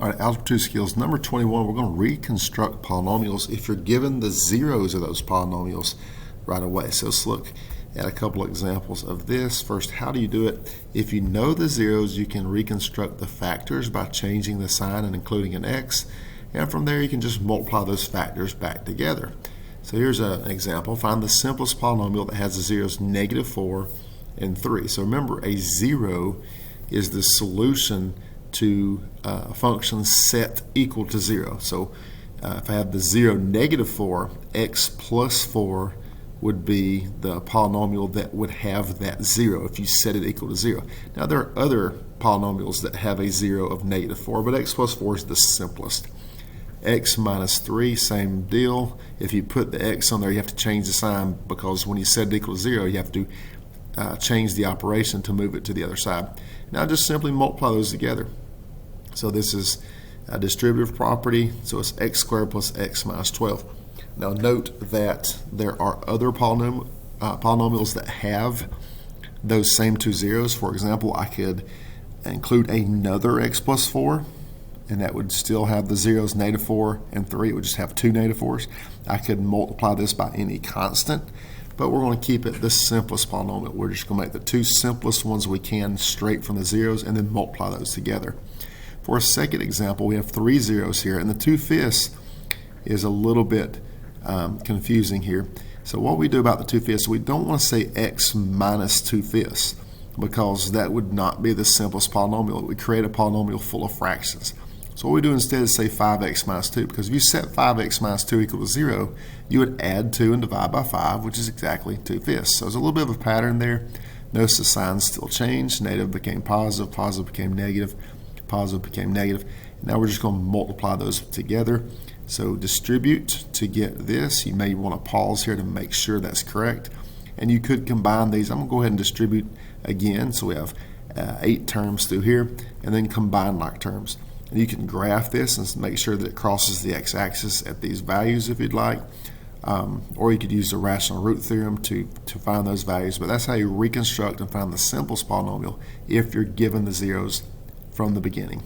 All right, Algebra 2 skills number 21, we're going to reconstruct polynomials if you're given the zeros of those polynomials right away. So let's look at a couple of examples of this. First, how do you do it? If you know the zeros, you can reconstruct the factors by changing the sign and including an x. And from there, you can just multiply those factors back together. So here's an example. Find the simplest polynomial that has the zeros -4 and 3. So remember, a zero is the solution to a function set equal to 0. So if I have the 0 -4, x plus 4 would be the polynomial that would have that 0 if you set it equal to 0. Now there are other polynomials that have a 0 of -4, but x plus 4 is the simplest. X minus 3, same deal. If you put the x on there, you have to change the sign because when you set it equal to 0, you have to change the operation to move it to the other side. Now just simply multiply those together. So this is a distributive property, so it's x squared plus x minus 12. Now note that there are other polynomials that have those same two zeros. For example, I could include another x plus 4, and that would still have the zeros -4 and 3. It would just have two -4s. I could multiply this by any constant, but we're going to keep it the simplest polynomial. We're just going to make the two simplest ones we can straight from the zeros and then multiply those together. For a second example, we have 3 zeros here, and the 2/5 is a little bit confusing here. So what we do about the 2/5, we don't want to say x minus 2/5 because that would not be the simplest polynomial. It would create a polynomial full of fractions. So what we do instead is say 5x minus 2, because if you set 5x minus 2 equal to 0, you would add 2 and divide by 5, which is exactly 2/5. So there's a little bit of a pattern there. Notice the signs still changed. Negative became positive, positive became negative, positive became negative. Now we're just going to multiply those together. So distribute to get this. You may want to pause here to make sure that's correct. And you could combine these. I'm going to go ahead and distribute again. So we have 8 terms through here, and then combine like terms. And you can graph this and make sure that it crosses the x-axis at these values if you'd like. Or you could use the rational root theorem to find those values. But that's how you reconstruct and find the simplest polynomial if you're given the zeros from the beginning.